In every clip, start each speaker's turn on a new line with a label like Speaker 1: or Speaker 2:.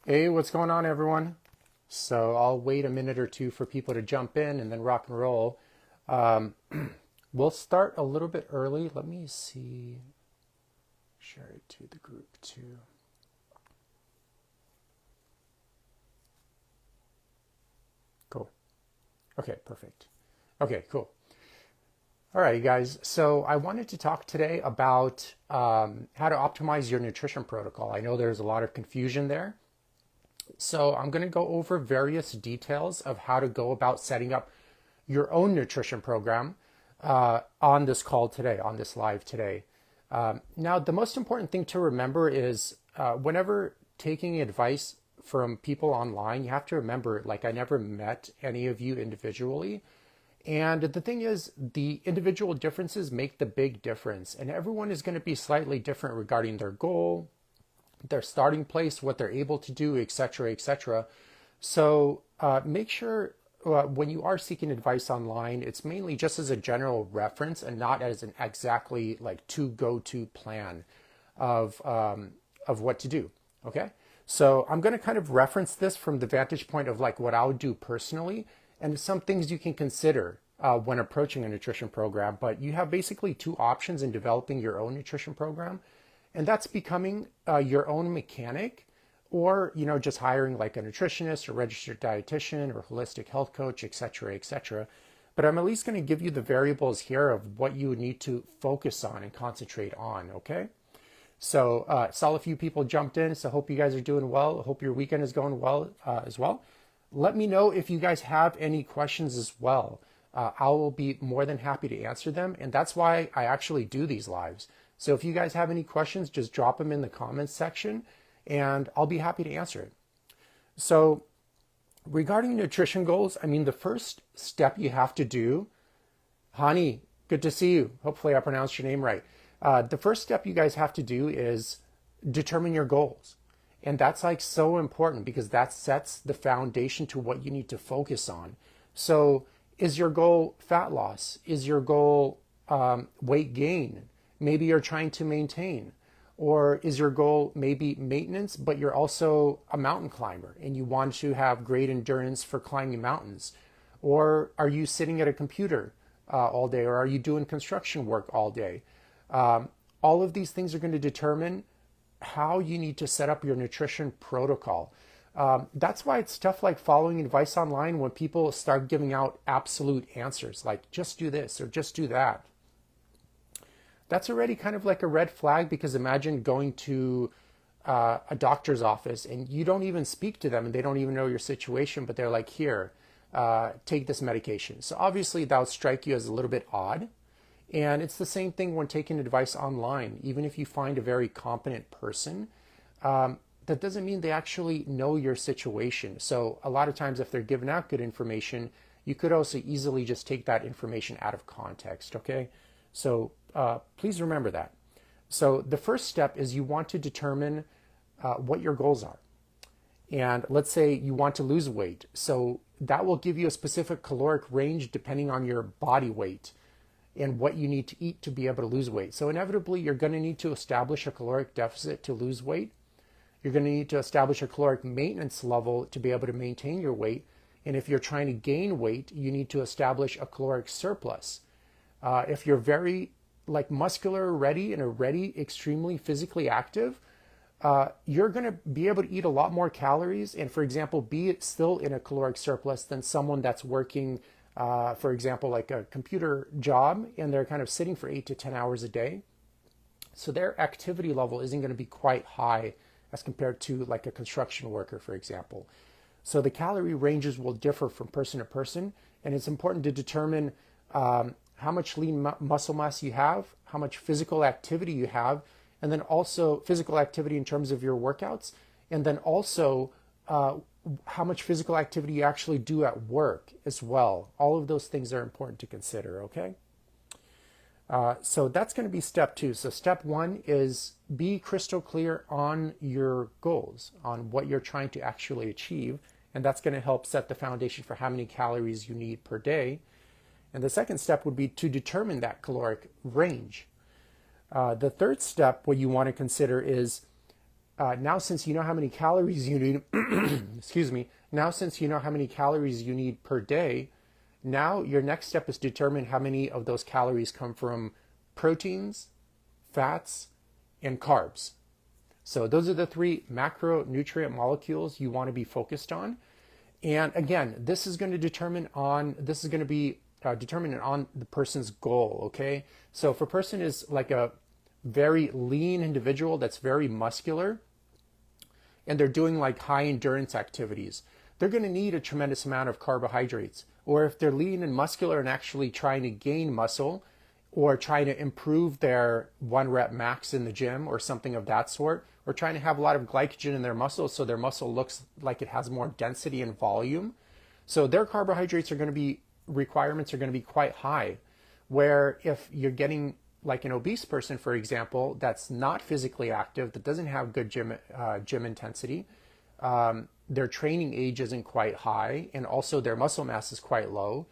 Speaker 1: Hey, what's going on, everyone? So I'll wait a minute or two for people to jump in and then rock and roll. Um, we'll start a little bit early. Let me see. Share it to the group too. Cool. Okay, perfect. Okay, cool. All right, guys. So I wanted to talk today about how to optimize your nutrition protocol. I know there's a lot of confusion there. So I'm going to go over various details of how to go about setting up your own nutrition program on this call today, on this live today. Now, the most important thing to remember is whenever taking advice from people online, you have to remember, like, I never met any of you individually. And the thing is, the individual differences make the big difference. And everyone is going to be slightly different regarding their goal, their starting place, what they're able to do, etc., etc. So make sure when you are seeking advice online, it's mainly just as a general reference and not as an exactly like to go to plan of what to do. Okay, so I'm going to kind of reference this from the vantage point of like what I would do personally, and some things you can consider when approaching a nutrition program. But you have basically two options in developing your own nutrition program, and that's becoming your own mechanic, or just hiring like a nutritionist or registered dietitian or holistic health coach, etc., etc. But I'm at least going to give you the variables here of what you would need to focus on and concentrate on. Okay, so saw a few people jumped in, so hope you guys are doing well. Hope your weekend is going well as well. Let me know if you guys have any questions as well. I will be more than happy to answer them, and that's why I actually do these lives. So if you guys have any questions, just drop them in the comments section, and I'll be happy to answer it. So regarding nutrition goals, I mean, the first step you have to do, Hani, good to see you. Hopefully I pronounced your name right. The first step you guys have to do is determine your goals. And that's like so important because that sets the foundation to what you need to focus on. So is your goal fat loss? Is your goal weight gain? Maybe you're trying to maintain. Or is your goal maybe maintenance, but you're also a mountain climber and you want to have great endurance for climbing mountains? Or are you sitting at a computer all day? Or are you doing construction work all day? All of these things are going to determine how you need to set up your nutrition protocol. That's why it's tough, like following advice online when people start giving out absolute answers, like just do this or just do that. That's already kind of like a red flag, because imagine going to a doctor's office and you don't even speak to them and they don't even know your situation, but they're like, here, take this medication. So obviously that would strike you as a little bit odd. And it's the same thing when taking advice online. Even if you find a very competent person, that doesn't mean they actually know your situation. So a lot of times if they're giving out good information, you could also easily just take that information out of context, okay? So please remember that. So the first step is you want to determine what your goals are. And let's say you want to lose weight. So that will give you a specific caloric range depending on your body weight and what you need to eat to be able to lose weight. So inevitably, you're going to need to establish a caloric deficit to lose weight. You're going to need to establish a caloric maintenance level to be able to maintain your weight. And if you're trying to gain weight, you need to establish a caloric surplus. If you're very like muscular ready and already extremely physically active, you're going to be able to eat a lot more calories and, for example, be still in a caloric surplus than someone that's working, for example, like a computer job, and they're kind of sitting for 8 to 10 hours a day. So their activity level isn't going to be quite high as compared to like a construction worker, for example. So the calorie ranges will differ from person to person, and it's important to determine how much lean muscle mass you have, how much physical activity you have, and then also physical activity in terms of your workouts, and then also how much physical activity you actually do at work as well. All of those things are important to consider, okay? So that's going to be step two. So step one is be crystal clear on your goals, on what you're trying to actually achieve, and that's going to help set the foundation for how many calories you need per day. And the second step would be to determine that caloric range. The third step, what you want to consider is now since you know how many calories you need, excuse me, now since you know how many calories you need per day, now your next step is determine how many of those calories come from proteins, fats, and carbs. So those are the three macronutrient molecules you want to be focused on. And again, this is going to be determinant on the person's goal. Okay. So if a person is like a very lean individual that's very muscular and they're doing like high endurance activities, they're going to need a tremendous amount of carbohydrates. Or if they're lean and muscular and actually trying to gain muscle or trying to improve their 1 rep max in the gym or something of that sort, or trying to have a lot of glycogen in their muscles so their muscle looks like it has more density and volume. So their carbohydrates requirements are going to be quite high. Where if you're getting like an obese person, for example, that's not physically active, that doesn't have good gym intensity, their training age isn't quite high, and also their muscle mass is quite low.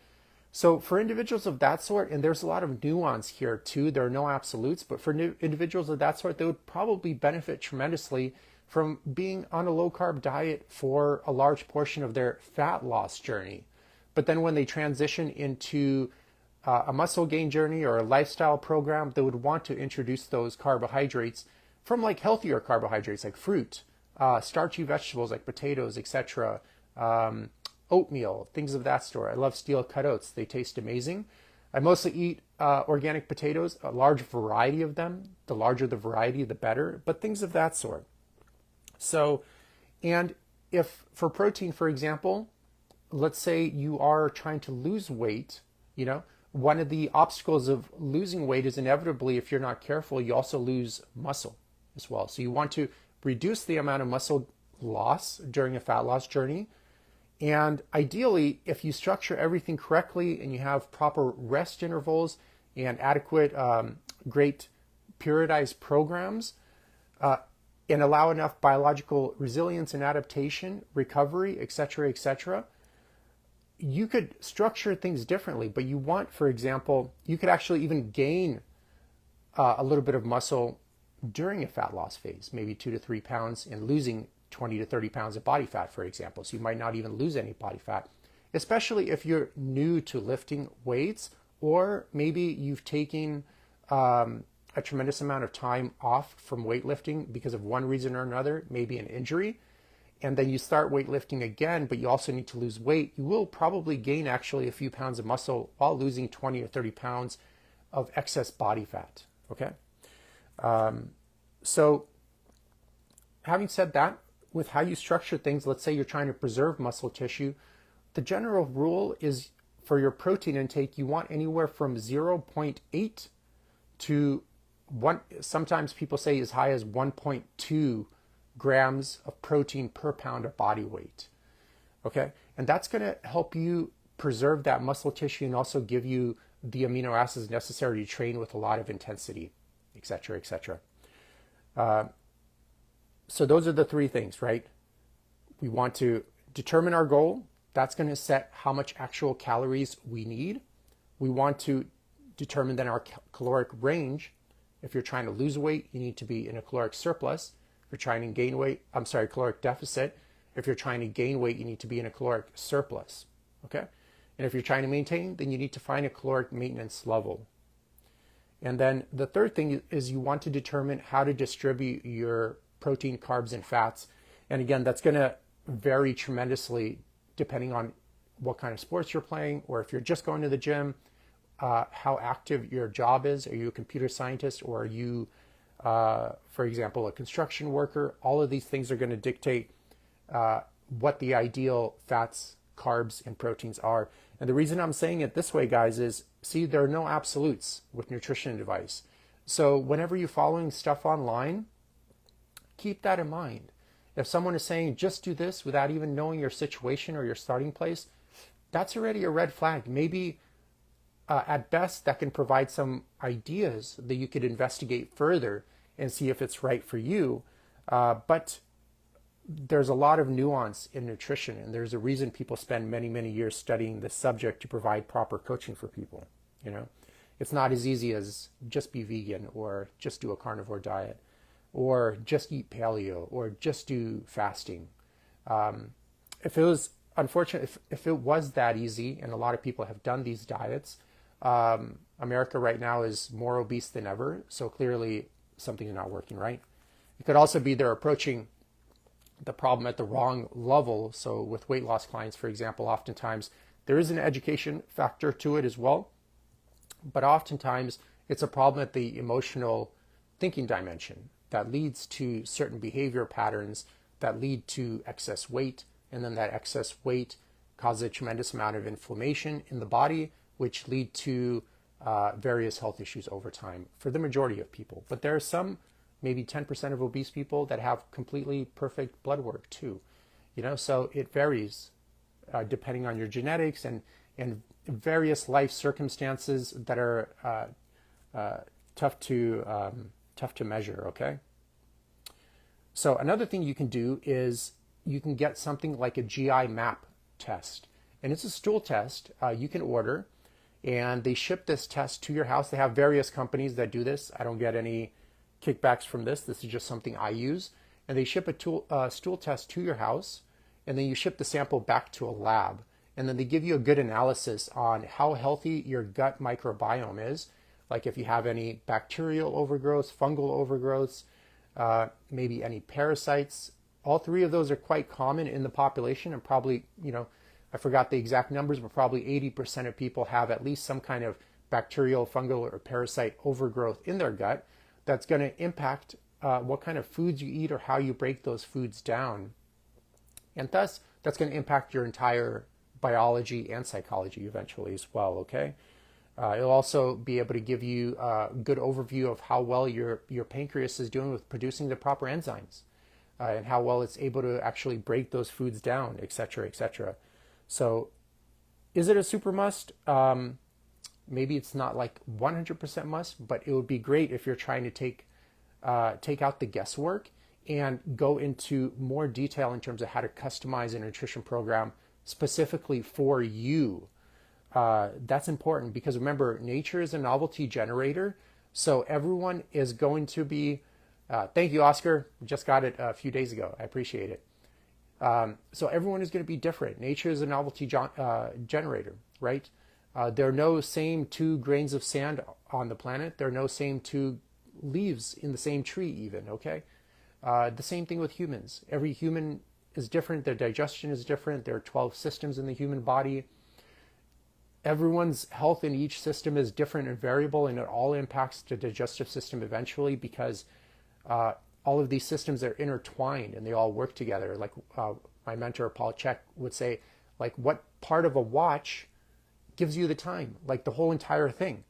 Speaker 1: So for individuals of that sort, and there's a lot of nuance here too, there are no absolutes, but for individuals of that sort, they would probably benefit tremendously from being on a low carb diet for a large portion of their fat loss journey. But then when they transition into a muscle gain journey or a lifestyle program, they would want to introduce those carbohydrates from like healthier carbohydrates like fruit, starchy vegetables like potatoes, etc., oatmeal, things of that sort. I love steel cut oats. They taste amazing. I mostly eat organic potatoes, a large variety of them. The larger the variety, the better, but things of that sort. So, and if for protein, for example, let's say you are trying to lose weight, one of the obstacles of losing weight is inevitably, if you're not careful, you also lose muscle as well. So you want to reduce the amount of muscle loss during a fat loss journey. And ideally, if you structure everything correctly and you have proper rest intervals and adequate, great periodized programs, and allow enough biological resilience and adaptation, recovery, etc., you could structure things differently. But you want, for example, you could actually even gain a little bit of muscle during a fat loss phase, maybe 2 to 3 pounds, and losing 20 to 30 pounds of body fat, for example. So you might not even lose any body fat, especially if you're new to lifting weights, or maybe you've taken a tremendous amount of time off from weightlifting because of one reason or another, maybe an injury, and then you start weightlifting again, but you also need to lose weight. You will probably gain actually a few pounds of muscle while losing 20 or 30 pounds of excess body fat, okay? So having said that, with how you structure things, let's say you're trying to preserve muscle tissue, the general rule is for your protein intake, you want anywhere from 0.8 to 1, sometimes people say as high as 1.2 grams of protein per pound of body weight. Okay, and that's going to help you preserve that muscle tissue and also give you the amino acids necessary to train with a lot of intensity, etc., etc. So those are the three things, right? We want to determine our goal. That's going to set how much actual calories we need. We want to determine then our caloric range. If you're trying to lose weight, you need to be in a caloric surplus. If you're trying to gain weight, caloric deficit. If you're trying to gain weight, you need to be in a caloric surplus, okay? And if you're trying to maintain, then you need to find a caloric maintenance level. And then the third thing is you want to determine how to distribute your protein, carbs, and fats. And again, that's going to vary tremendously depending on what kind of sports you're playing, or if you're just going to the gym, how active your job is. Are you a computer scientist, or are you, for example, a construction worker? All of these things are going to dictate what the ideal fats, carbs, and proteins are. And the reason I'm saying it this way, guys, is, see, there are no absolutes with nutrition advice. So whenever you're following stuff online, keep that in mind. If someone is saying, just do this without even knowing your situation or your starting place, that's already a red flag. Maybe at best that can provide some ideas that you could investigate further and see if it's right for you. But there's a lot of nuance in nutrition, and there's a reason people spend many, many years studying this subject to provide proper coaching for people. It's not as easy as just be vegan or just do a carnivore diet. or just eat paleo, or just do fasting. If it was unfortunate, if it was that easy, and a lot of people have done these diets, America right now is more obese than ever. So clearly something is not working right. It could also be they're approaching the problem at the wrong level. So with weight loss clients, for example, oftentimes there is an education factor to it as well, but oftentimes it's a problem at the emotional thinking dimension that leads to certain behavior patterns that lead to excess weight, and then that excess weight causes a tremendous amount of inflammation in the body, which lead to various health issues over time for the majority of people. But there are some, maybe 10% of obese people that have completely perfect blood work too. So it varies depending on your genetics and various life circumstances that are tough to measure. Okay. So another thing you can do is you can get something like a GI map test, and it's a stool test you can order, and they ship this test to your house. They have various companies that do this. I don't get any kickbacks from this. This is just something I use. And they ship a stool test to your house, and then you ship the sample back to a lab. And then they give you a good analysis on how healthy your gut microbiome is, like if you have any bacterial overgrowths, fungal overgrowths, maybe any parasites. All three of those are quite common in the population, and probably, I forgot the exact numbers, but probably 80% of people have at least some kind of bacterial, fungal, or parasite overgrowth in their gut that's going to impact what kind of foods you eat or how you break those foods down. And thus, that's going to impact your entire biology and psychology eventually as well, okay? It'll also be able to give you a good overview of how well your pancreas is doing with producing the proper enzymes, and how well it's able to actually break those foods down, et cetera, et cetera. So is it a super must? Maybe it's not like 100% must, but it would be great if you're trying to take out the guesswork and go into more detail in terms of how to customize a nutrition program specifically for you. That's important because remember, nature is a novelty generator. So everyone is going to be, thank you, Oscar. Just got it a few days ago. I appreciate it. So everyone is going to be different. Nature is a novelty generator, right? There are no same 2 grains of sand on the planet. There are no same 2 leaves in the same tree even, okay? The same thing with humans. Every human is different. Their digestion is different. There are 12 systems in the human body. Everyone's health in each system is different and variable, and it all impacts the digestive system eventually because all of these systems are intertwined and they all work together. Like my mentor, Paul Chek, would say, like, what part of a watch gives you the time? Like the whole entire thing.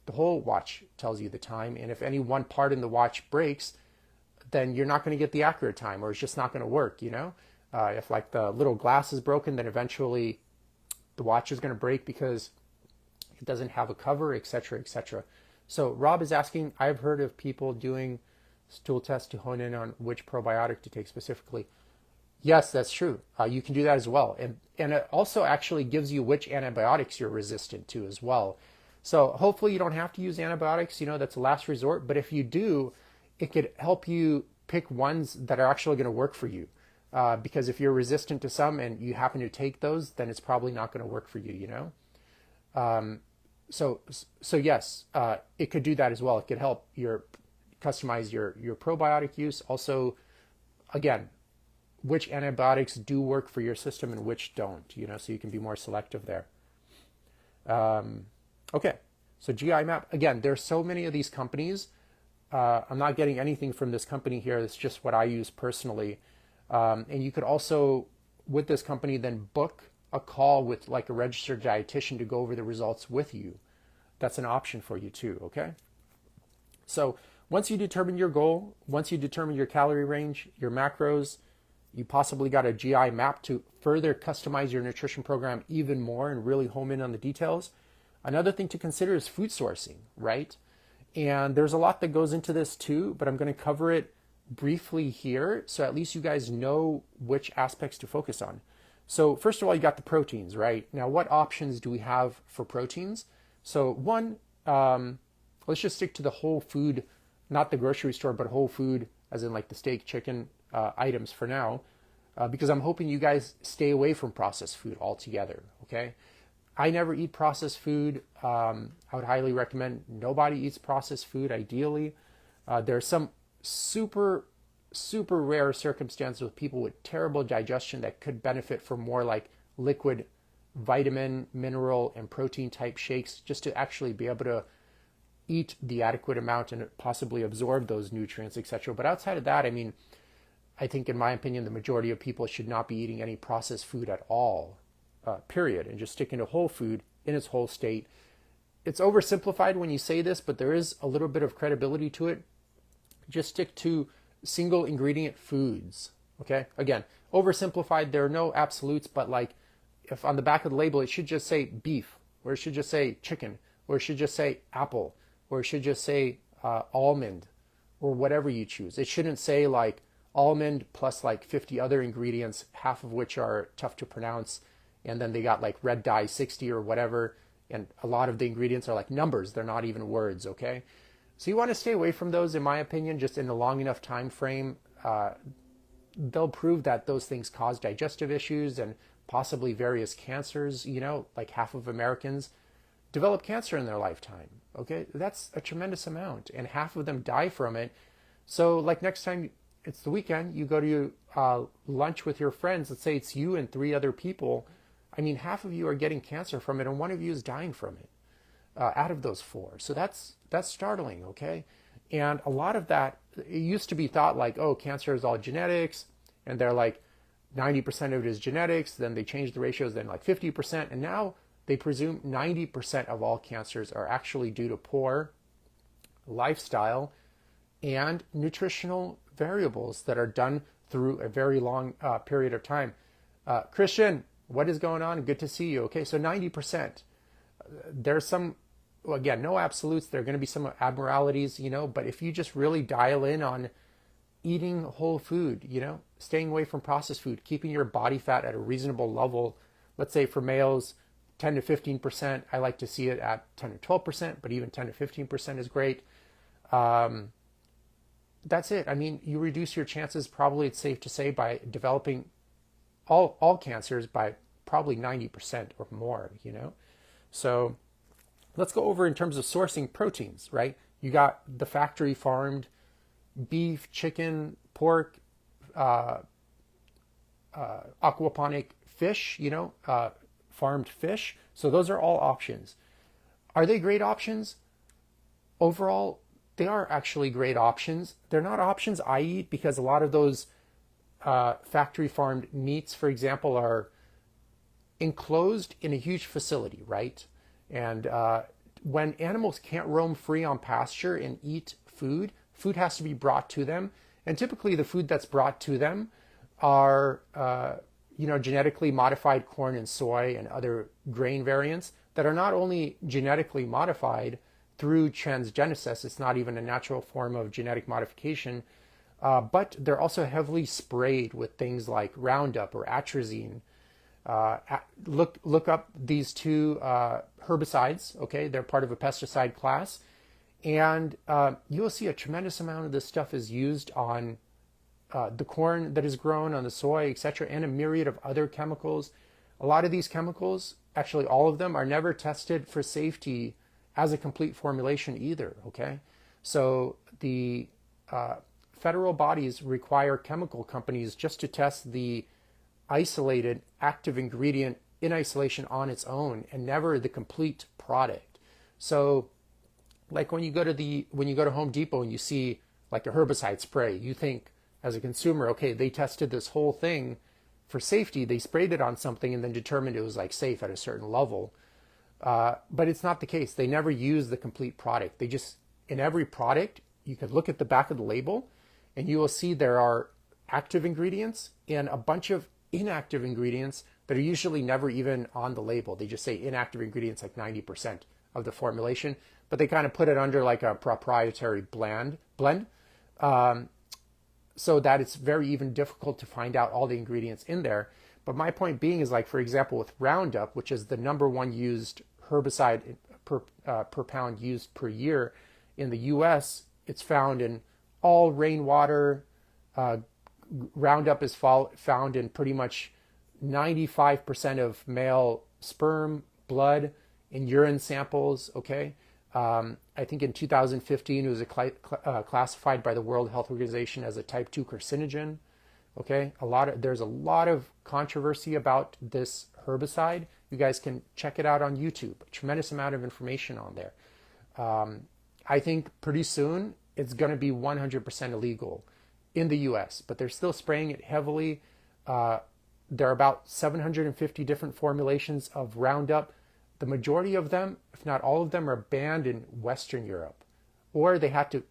Speaker 1: The whole watch tells you the time. And if any one part in the watch breaks, then you're not going to get the accurate time, or it's just not going to work, If like the little glass is broken, then eventually the watch is going to break because it doesn't have a cover, et cetera, et cetera. So Rob is asking, I've heard of people doing stool tests to hone in on which probiotic to take specifically. Yes, that's true. You can do that as well. And it also actually gives you which antibiotics you're resistant to as well. So hopefully you don't have to use antibiotics, that's a last resort. But if you do, it could help you pick ones that are actually going to work for you. Because if you're resistant to some and you happen to take those, then it's probably not going to work for you, So yes, it could do that as well. It could help customize your probiotic use. Also, again, which antibiotics do work for your system and which don't, so you can be more selective there. Okay, so GI Map, again, there's so many of these companies. I'm not getting anything from this company here. It's just what I use personally. And you could also, with this company, then book a call with like a registered dietitian to go over the results with you. That's an option for you too, okay? So once you determine your goal, once you determine your calorie range, your macros, you possibly got a GI map to further customize your nutrition program even more and really home in on the details. Another thing to consider is food sourcing, right? And there's a lot that goes into this too, but I'm going to cover it briefly here so at least you guys know which aspects to focus on. So first of all, you got the proteins, right? Now, what options do we have for proteins? So one, let's just stick to the whole food, not the grocery store, but whole food as in like the steak, chicken items for now, because I'm hoping you guys stay away from processed food altogether, okay? I never eat processed food. I would highly recommend nobody eats processed food, ideally. There's some super, super rare circumstances with people with terrible digestion that could benefit from more like liquid vitamin, mineral, and protein type shakes just to actually be able to eat the adequate amount and possibly absorb those nutrients, etc. But outside of that, I mean, I think in my opinion, the majority of people should not be eating any processed food at all, period, and just sticking to whole food in its whole state. It's oversimplified when you say this, but there is a little bit of credibility to it. Just stick to single ingredient foods, okay? Again, oversimplified, there are no absolutes, but like if on the back of the label, it should just say beef, or it should just say chicken, or it should just say apple, or it should just say almond, or whatever you choose. It shouldn't say like almond plus like 50 other ingredients, half of which are tough to pronounce, and then they got like red dye 60 or whatever, and a lot of the ingredients are like numbers, they're not even words, okay? So you want to stay away from those, in my opinion, just in a long enough time frame. They'll prove that those things cause digestive issues and possibly various cancers. You know, like half of Americans develop cancer in their lifetime, okay? That's a tremendous amount, and half of them die from it. So like next time it's the weekend, you go to lunch with your friends, let's say it's you and 3 other people. I mean, half of you are getting cancer from it, and one of you is dying from it out of those 4. So that's startling, okay? And a lot of that, it used to be thought like, oh, cancer is all genetics, and they're like 90% of it is genetics. Then they changed the ratios, then like 50%, and now they presume 90% of all cancers are actually due to poor lifestyle and nutritional variables that are done through a very long period of time. Christian, what is going on? Good to see you. Okay, so 90%. There's some, well, again, no absolutes. There are going to be some abnormalities, you know, but if you just really dial in on eating whole food, you know, staying away from processed food, keeping your body fat at a reasonable level, let's say for males, 10 to 15%. I like to see it at 10 to 12%, but even 10 to 15% is great. That's it. I mean, you reduce your chances, probably it's safe to say, by developing all cancers by probably 90% or more, you know. So let's go over in terms of sourcing proteins, right? You got the factory farmed beef, chicken, pork, aquaponic fish, you know, farmed fish. So those are all options. Are they great options? Overall, they are actually great options. They're not options I eat because a lot of those factory farmed meats, for example, are enclosed in a huge facility, right? And when animals can't roam free on pasture and eat food, food has to be brought to them. And typically the food that's brought to them are, you know, genetically modified corn and soy and other grain variants that are not only genetically modified through transgenesis, it's not even a natural form of genetic modification, but they're also heavily sprayed with things like Roundup or atrazine. Look up these 2 herbicides, okay? They're part of a pesticide class. And you'll see a tremendous amount of this stuff is used on the corn that is grown, on the soy, etc., and a myriad of other chemicals. A lot of these chemicals, actually all of them, are never tested for safety as a complete formulation either, okay? So the federal bodies require chemical companies just to test the isolated active ingredient in isolation on its own and never the complete product. So like when you go to Home Depot and you see like a herbicide spray, you think as a consumer, okay, they tested this whole thing for safety. They sprayed it on something and then determined it was like safe at a certain level. But it's not the case. They never use the complete product. They just, in every product, you can look at the back of the label and you will see there are active ingredients and a bunch of inactive ingredients that are usually never even on the label. They just say inactive ingredients like 90% of the formulation, but they kind of put it under like a proprietary blend, so that it's very even difficult to find out all the ingredients in there. But my point being is, like, for example, with Roundup, which is the #1 used herbicide per pound used per year in the US, it's found in all rainwater, Roundup is found in pretty much 95% of male sperm, blood, and urine samples. Okay, I think in 2015 it was classified by the World Health Organization as a type 2 carcinogen. Okay, there's a lot of controversy about this herbicide. You guys can check it out on YouTube. A tremendous amount of information on there. I think pretty soon it's going to be 100% illegal in the US, but they're still spraying it heavily. There are about 750 different formulations of Roundup. The majority of them, if not all of them, are banned in Western Europe, or they had to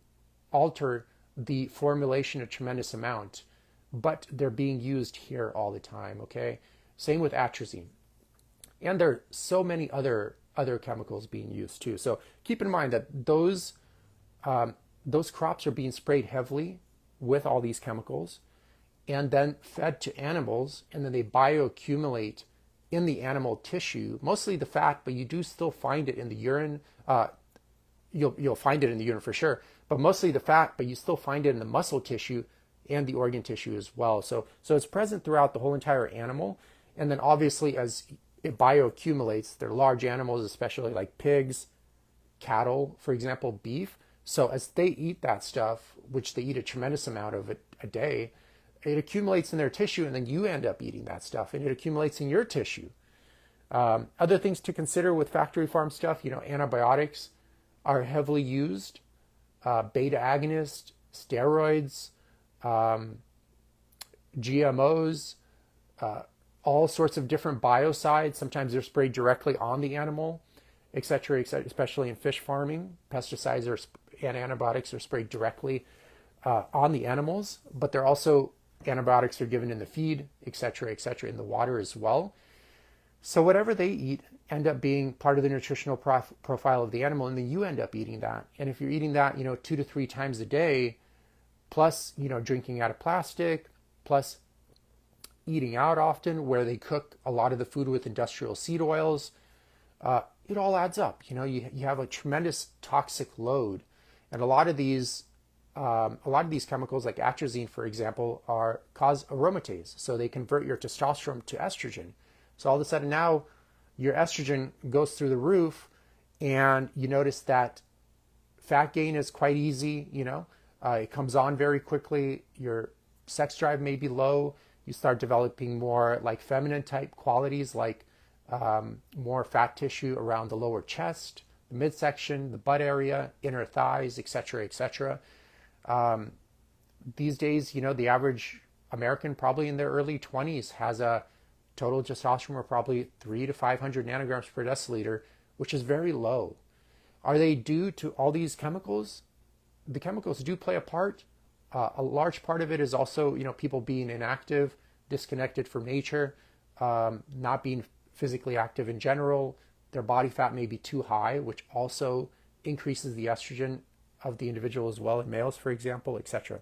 Speaker 1: alter the formulation a tremendous amount, but they're being used here all the time. Okay, same with atrazine, and there are so many other chemicals being used too. So keep in mind that those crops are being sprayed heavily with all these chemicals and then fed to animals, and then they bioaccumulate in the animal tissue, mostly the fat, but you do still find it in the urine. You'll find it in the urine for sure, but mostly the fat, but you still find it in the muscle tissue and the organ tissue as well. So it's present throughout the whole entire animal. And then obviously as it bioaccumulates, they're large animals, especially like pigs, cattle, for example, beef. So as they eat that stuff, which they eat a tremendous amount of it a day, it accumulates in their tissue, and then you end up eating that stuff, and it accumulates in your tissue. Other things to consider with factory farm stuff, antibiotics are heavily used, beta agonists, steroids, GMOs, all sorts of different biocides. Sometimes they're sprayed directly on the animal, etc., especially in fish farming. Pesticides and antibiotics are sprayed directly on the animals, but they're also antibiotics are given in the feed, etc., in the water as well. So whatever they eat end up being part of the nutritional profile of the animal, and then you end up eating that. And if you're eating that, 2 to 3 times a day, plus, drinking out of plastic, plus eating out often, where they cook a lot of the food with industrial seed oils, it all adds up. You have a tremendous toxic load, and a lot of these chemicals, like atrazine, for example, cause aromatase. So they convert your testosterone to estrogen. So all of a sudden now your estrogen goes through the roof, and you notice that fat gain is quite easy. It comes on very quickly. Your sex drive may be low. You start developing more like feminine type qualities, like more fat tissue around the lower chest, the midsection, the butt area, inner thighs, etc. These days, the average American, probably in their early 20s, has a total testosterone of probably 300 to 500 nanograms per deciliter, which is very low. Are they due to all these chemicals? The chemicals do play a part. A large part of it is also, people being inactive, disconnected from nature, not being physically active in general. Their body fat may be too high, which also increases the estrogen of the individual as well, in males, for example, etc.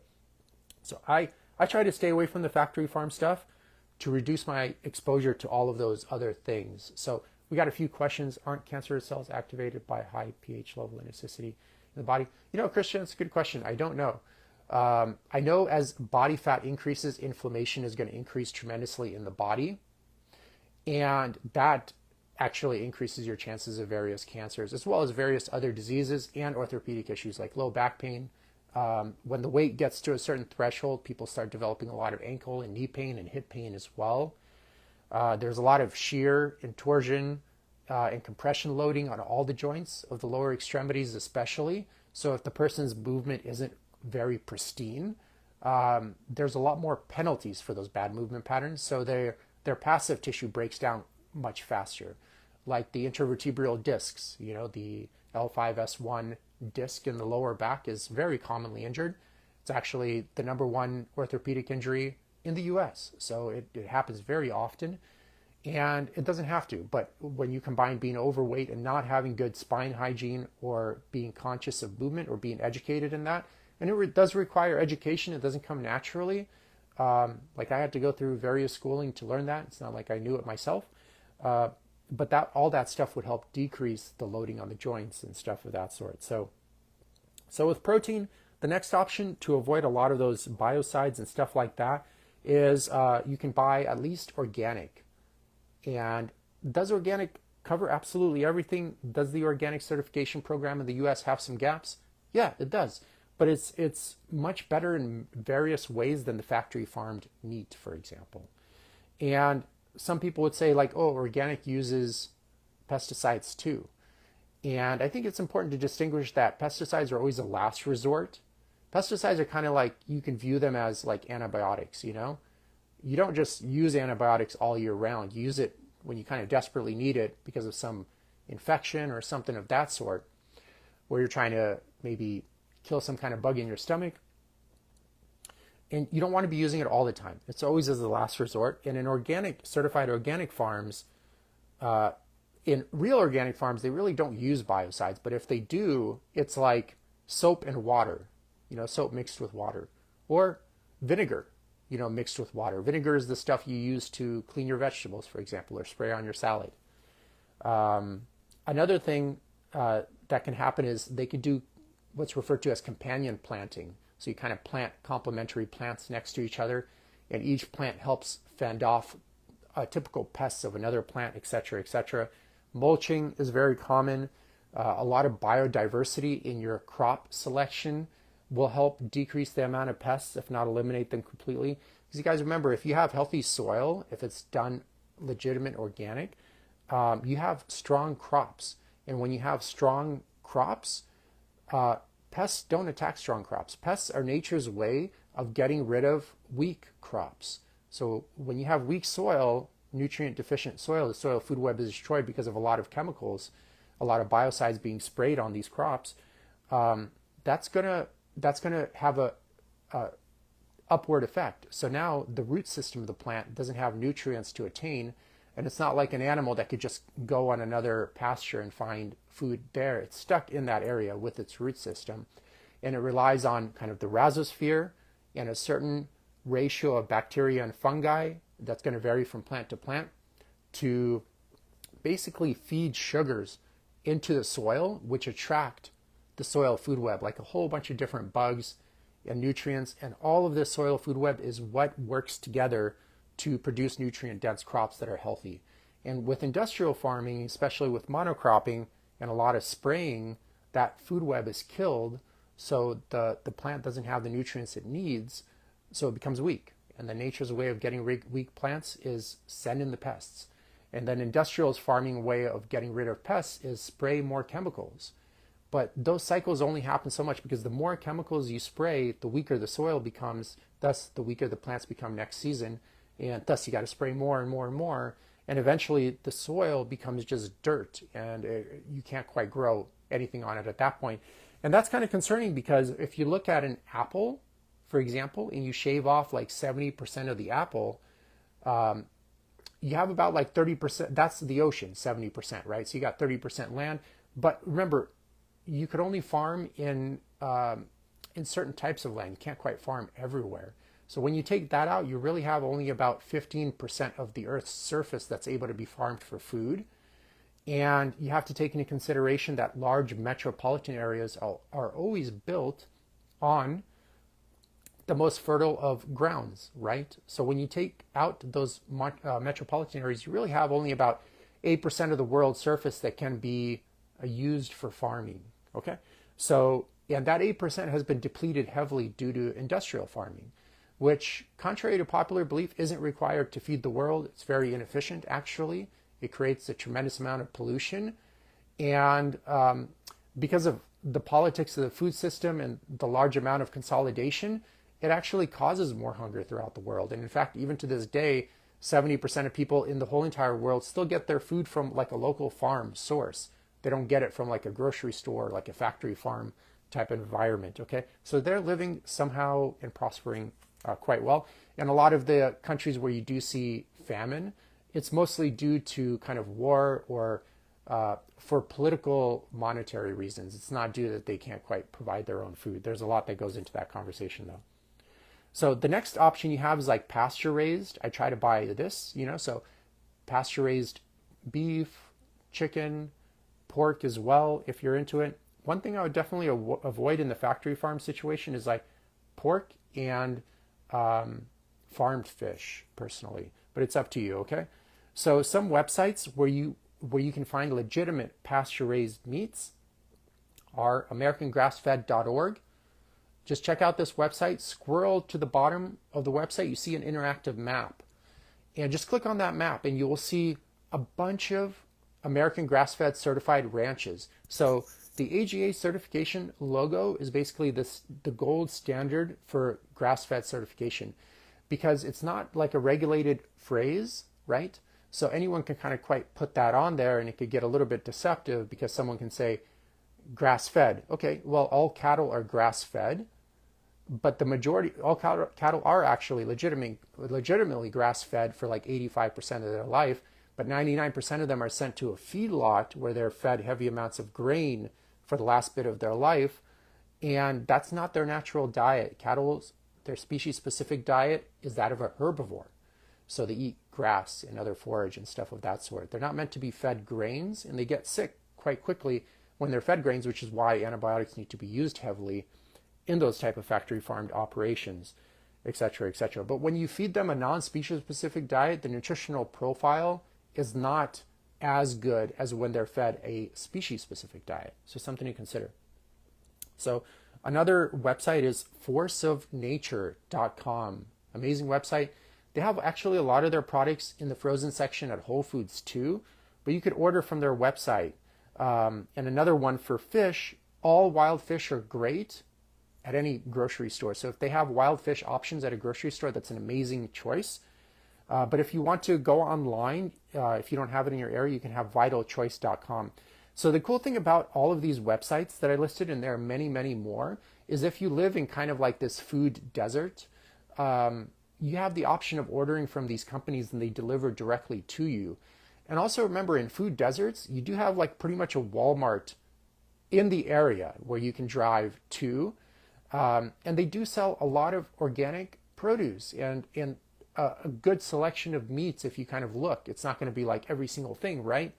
Speaker 1: So I try to stay away from the factory farm stuff to reduce my exposure to all of those other things. So we got a few questions. Aren't cancerous cells activated by high pH level and acidity in the body? Christian, that's a good question. I don't know. I know as body fat increases, inflammation is going to increase tremendously in the body. And that actually increases your chances of various cancers, as well as various other diseases and orthopedic issues like low back pain. When the weight gets to a certain threshold, people start developing a lot of ankle and knee pain and hip pain as well. There's a lot of shear, torsion, and compression loading on all the joints of the lower extremities especially. So if the person's movement isn't very pristine, there's a lot more penalties for those bad movement patterns. So their passive tissue breaks down much faster. Like the intervertebral discs, the L5S1 disc in the lower back is very commonly injured. It's actually the number one orthopedic injury in the US. So it happens very often, and it doesn't have to. But when you combine being overweight and not having good spine hygiene, or being conscious of movement, or being educated in that, and it does require education. It doesn't come naturally. Like I had to go through various schooling to learn that. It's not like I knew it myself. But all that stuff would help decrease the loading on the joints and stuff of that sort. So with protein, The next option to avoid a lot of those biocides and stuff like that is you can buy at least organic. And does organic cover absolutely everything? Does the organic certification program in the US have some gaps? Yeah, it does. But it's much better in various ways than the factory farmed meat, for example. And some people would say like, oh, organic uses pesticides too. And I think it's important to distinguish that pesticides are always a last resort. Pesticides are kind of like, you can view them as like antibiotics, you know? You don't just use antibiotics all year round. You use it when you kind of desperately need it because of some infection or something of that sort, where you're trying to maybe kill some kind of bug in your stomach. And you don't want to be using it all the time. It's always as a last resort. And in certified organic farms, in real organic farms, they really don't use biocides. But if they do, it's like soap and water, soap mixed with water, or vinegar, mixed with water. Vinegar is the stuff you use to clean your vegetables, for example, or spray on your salad. Another thing that can happen is they could do what's referred to as companion planting. So you kind of plant complementary plants next to each other, and each plant helps fend off typical pests of another plant, etc., etc. Mulching is very common. A lot of biodiversity in your crop selection will help decrease the amount of pests, if not eliminate them completely. Because you guys remember, if you have healthy soil, if it's done legitimate organic, you have strong crops. And when you have strong crops, pests don't attack strong crops. Pests are nature's way of getting rid of weak crops. So when you have weak soil, nutrient deficient soil, the soil food web is destroyed because of a lot of chemicals, a lot of biocides being sprayed on these crops. That's gonna have a upward effect. So now the root system of the plant doesn't have nutrients to attain, and it's not like an animal that could just go on another pasture and find food there. It's stuck in that area with its root system, and it relies on kind of the rhizosphere and a certain ratio of bacteria and fungi that's going to vary from plant to plant to basically feed sugars into the soil, which attract the soil food web, like a whole bunch of different bugs and nutrients. And all of this soil food web is what works together to produce nutrient dense crops that are healthy. And with industrial farming, especially with monocropping and a lot of spraying, that food web is killed, so the plant doesn't have the nutrients it needs, so it becomes weak. And the nature's way of getting weak plants is send in the pests. And then industrial farming way of getting rid of pests is spray more chemicals. But those cycles only happen so much, because the more chemicals you spray, the weaker the soil becomes, thus the weaker the plants become next season, and thus you got to spray more and more and more, and eventually the soil becomes just dirt, and you can't quite grow anything on it at that point. And that's kind of concerning, because if you look at an apple, for example, and you shave off like 70% of the apple, you have about like 30%, that's the ocean, 70%, right? So you got 30% land. But remember, you could only farm in certain types of land. You can't quite farm everywhere. So when you take that out, you really have only about 15% of the Earth's surface that's able to be farmed for food. And you have to take into consideration that large metropolitan areas are always built on the most fertile of grounds, right? So when you take out those metropolitan areas, you really have only about 8% of the world's surface that can be used for farming, okay? So, and that 8% has been depleted heavily due to industrial farming, which, contrary to popular belief, isn't required to feed the world. It's very inefficient, actually. It creates a tremendous amount of pollution. And because of the politics of the food system and the large amount of consolidation, it actually causes more hunger throughout the world. And in fact, even to this day, 70% of people in the whole entire world still get their food from like a local farm source. They don't get it from like a grocery store, like a factory farm type of environment, okay? So they're living somehow and prospering quite well. And a lot of the countries where you do see famine, it's mostly due to kind of war or for political monetary reasons. It's not due that they can't quite provide their own food. There's a lot that goes into that conversation though. So the next option you have is like pasture raised. I try to buy this, so pasture raised beef, chicken, pork as well, if you're into it. one thing I would definitely avoid in the factory farm situation is like pork and farmed fish personally, but it's up to you, okay? So some websites where you can find legitimate pasture-raised meats are americangrassfed.org. Just check out this website, scroll to the bottom of the website, you see an interactive map. And just click on that map and you will see a bunch of American grass-fed certified ranches. So the AGA certification logo is basically the gold standard for grass-fed certification because it's not like a regulated phrase, right? So anyone can kind of quite put that on there and it could get a little bit deceptive because someone can say grass-fed. Okay, well, all cattle are grass-fed, but the majority, all cattle are actually legitimately grass-fed for like 85% of their life, but 99% of them are sent to a feedlot where they're fed heavy amounts of grain for the last bit of their life, and that's not their natural diet. Cattle's, their species-specific diet is that of a herbivore. So they eat grass and other forage and stuff of that sort. They're not meant to be fed grains, and they get sick quite quickly when they're fed grains, which is why antibiotics need to be used heavily in those type of factory farmed operations, etc., etc. But when you feed them a non-species specific diet, the nutritional profile is not as good as when they're fed a species specific diet. So something to consider. So another website is forceofnature.com. Amazing website. They have actually a lot of their products in the frozen section at Whole Foods too, but you could order from their website. And another one for fish, all wild fish are great at any grocery store. So if they have wild fish options at a grocery store, that's an amazing choice. But if you want to go online, if you don't have it in your area, you can have vitalchoice.com. So the cool thing about all of these websites that I listed, and there are many, many more, is if you live in kind of like this food desert, you have the option of ordering from these companies and they deliver directly to you. And also remember, in food deserts, you do have like pretty much a Walmart in the area where you can drive to. And they do sell a lot of organic produce and a good selection of meats if you kind of look. It's not going to be like every single thing, right?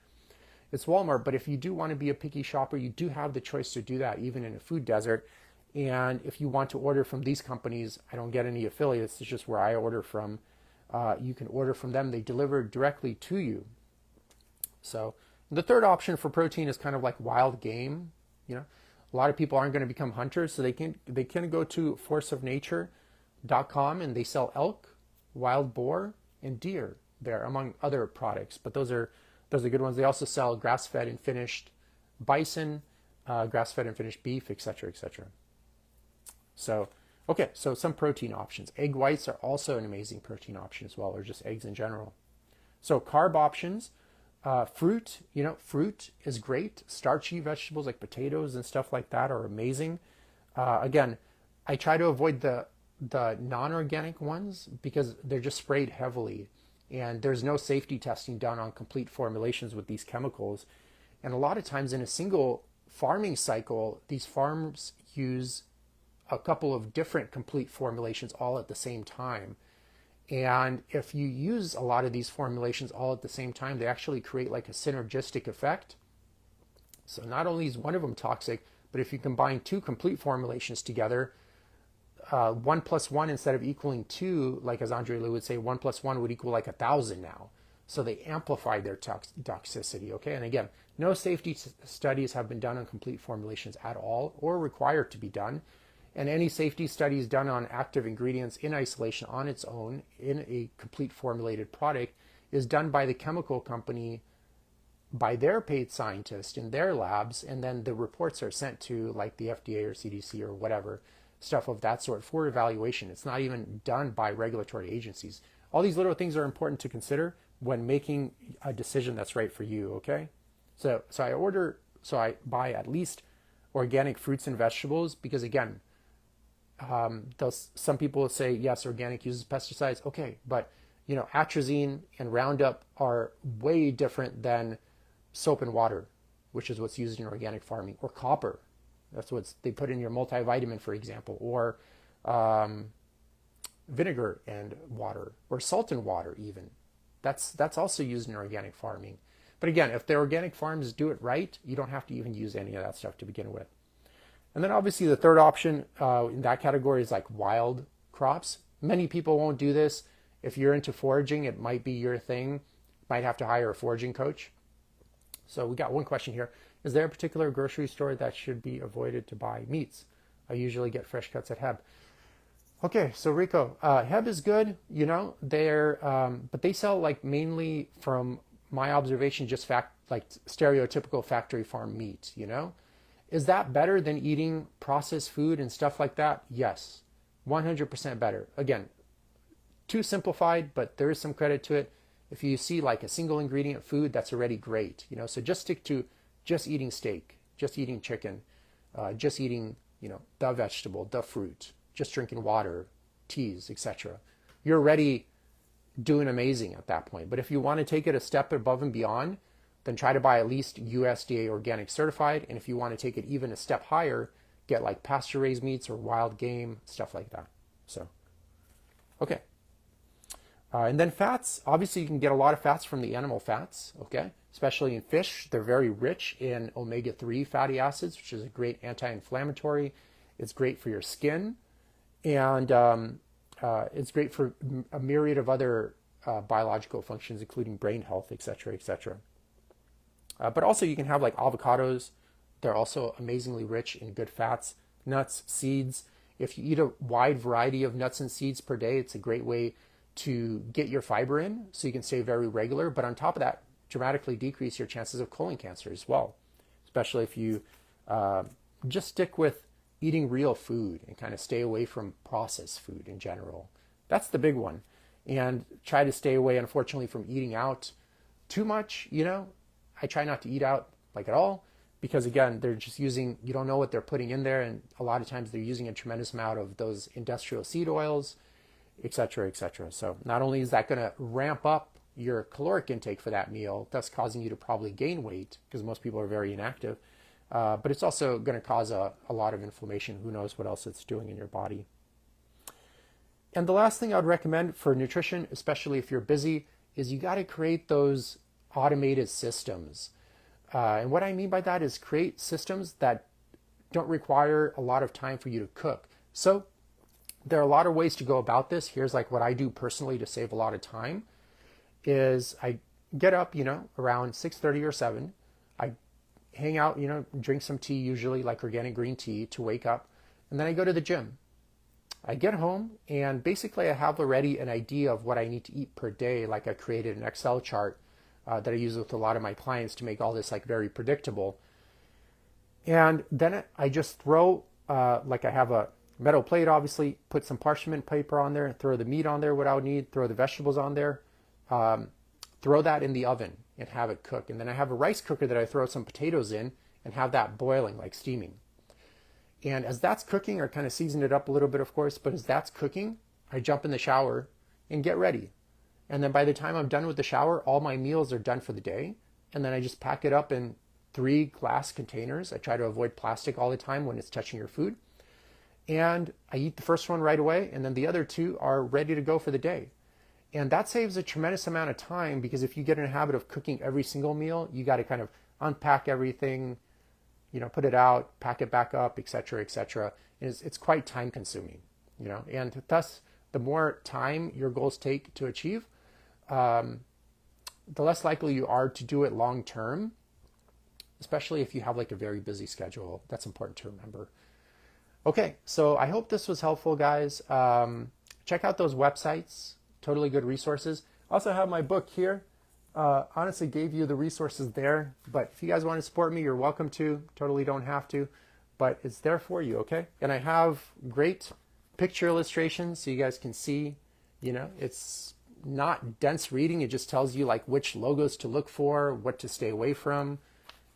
Speaker 1: It's Walmart, but if you do want to be a picky shopper, you do have the choice to do that even in a food desert. And if you want to order from these companies, I don't get any affiliates, it's just where I order from. You can order from them, they deliver directly to you. So the third option for protein is kind of like wild game. You know, a lot of people aren't going to become hunters, so they can go to forceofnature.com and they sell elk, wild boar, and deer there, among other products. But those are good ones. They also sell grass-fed and finished bison, grass-fed and finished beef, etc., etc. So, okay, so some protein options. Egg whites are also an amazing protein option as well, or just eggs in general. So carb options. Fruit, fruit is great. Starchy vegetables like potatoes and stuff like that are amazing. Again, I try to avoid the non-organic ones because they're just sprayed heavily and there's no safety testing done on complete formulations with these chemicals. And a lot of times in a single farming cycle, these farms use a couple of different complete formulations all at the same time. And if you use a lot of these formulations all at the same time, they actually create like a synergistic effect. So not only is one of them toxic, but if you combine two complete formulations together, 1 + 1 instead of equaling 2, like as Andre Lou would say, 1 + 1 would equal like 1,000 now. So they amplify their toxicity, okay? And again, no safety studies have been done on complete formulations at all or required to be done. And any safety studies done on active ingredients in isolation on its own in a complete formulated product is done by the chemical company, by their paid scientists in their labs, and then the reports are sent to like the FDA or CDC or whatever, stuff of that sort for evaluation. It's not even done by regulatory agencies. All these little things are important to consider when making a decision that's right for you, okay? So I buy at least organic fruits and vegetables because again, some people will say, yes, organic uses pesticides. Okay, but atrazine and Roundup are way different than soap and water, which is what's used in organic farming, or copper. That's what they put in your multivitamin, for example, or vinegar and water, or salt and water even. That's also used in organic farming. But again, if the organic farms do it right, you don't have to even use any of that stuff to begin with. And then obviously the third option in that category is like wild crops. Many people won't do this. If you're into foraging, it might be your thing. Might have to hire a foraging coach. So we got one question here. Is there a particular grocery store that should be avoided to buy meats? I usually get fresh cuts at Heb. Okay, so Rico, Heb is good, but they sell like mainly from my observation, just like stereotypical factory farm meat, Is that better than eating processed food and stuff like that? Yes, 100% better. Again, too simplified, but there is some credit to it. If you see like a single ingredient food, that's already great, So just stick to just eating steak, just eating chicken, just eating, the vegetable, the fruit, just drinking water, teas, etc. You're already doing amazing at that point. But if you want to take it a step above and beyond, then try to buy at least USDA organic certified. And if you want to take it even a step higher, get like pasture raised meats or wild game, stuff like that. So, okay. And then fats, obviously you can get a lot of fats from the animal fats, okay? Especially in fish. They're very rich in omega-3 fatty acids, which is a great anti-inflammatory. It's great for your skin. And it's great for a myriad of other biological functions, including brain health, et cetera, et cetera. But also you can have like avocados. They're also amazingly rich in good fats. Nuts, seeds. If you eat a wide variety of nuts and seeds per day, it's a great way to get your fiber in so you can stay very regular. But on top of that, dramatically decrease your chances of colon cancer as well, especially if you just stick with eating real food and kind of stay away from processed food in general. That's the big one. And try to stay away, unfortunately, from eating out too much. I try not to eat out like at all because, again, they're just using, you don't know what they're putting in there. And a lot of times they're using a tremendous amount of those industrial seed oils, et cetera, et cetera. So not only is that going to ramp up your caloric intake for that meal, thus causing you to probably gain weight because most people are very inactive, but it's also going to cause a lot of inflammation. Who knows what else it's doing in your body. And the last thing I would recommend for nutrition, especially if you're busy, is you got to create those automated systems. And what I mean by that is create systems that don't require a lot of time for you to cook. So there are a lot of ways to go about this. Here's like what I do personally to save a lot of time is I get up, around 6:30 or 7. I hang out, drink some tea, usually like organic green tea to wake up. And then I go to the gym. I get home and basically I have already an idea of what I need to eat per day. Like I created an Excel chart that I use with a lot of my clients to make all this like very predictable. And then I just throw, like I have a metal plate, obviously, put some parchment paper on there, throw the meat on there, what I would need, throw the vegetables on there, throw that in the oven and have it cook. And then I have a rice cooker that I throw some potatoes in and have that boiling, like steaming. And as that's cooking, I kind of season it up a little bit, of course, but as that's cooking, I jump in the shower and get ready. And then by the time I'm done with the shower, all my meals are done for the day. And then I just pack it up in 3 glass containers. I try to avoid plastic all the time when it's touching your food. And I eat the first one right away, and then the other 2 are ready to go for the day. And that saves a tremendous amount of time because if you get in a habit of cooking every single meal, you got to kind of unpack everything, put it out, pack it back up, et cetera, et cetera. And it's quite time consuming, and thus the more time your goals take to achieve, the less likely you are to do it long term, especially if you have like a very busy schedule. That's important to remember. Okay, so I hope this was helpful, guys. Check out those websites, totally good resources. I also have my book here. Honestly gave you the resources there, but if you guys want to support me, you're welcome to. Totally don't have to, but it's there for you, okay? And I have great picture illustrations so you guys can see, it's not dense reading. It just tells you like which logos to look for, what to stay away from,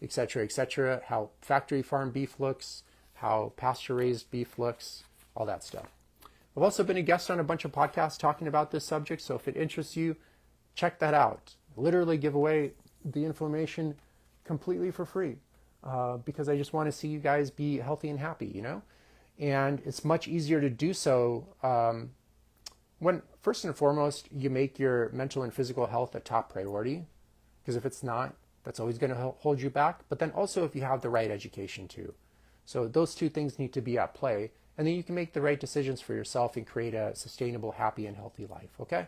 Speaker 1: et cetera, how factory farm beef looks, how pasture raised beef looks, all that stuff. I've also been a guest on a bunch of podcasts talking about this subject, so if it interests you, check that out. Literally give away the information completely for free because I just want to see you guys be healthy and happy, And it's much easier to do so when, first and foremost, you make your mental and physical health a top priority, because if it's not, that's always going to hold you back. But then also if you have the right education too. So those two things need to be at play, and then you can make the right decisions for yourself and create a sustainable, happy, and healthy life. Okay.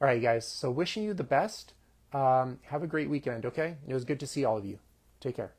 Speaker 1: All right, guys. So wishing you the best. Have a great weekend. Okay. It was good to see all of you. Take care.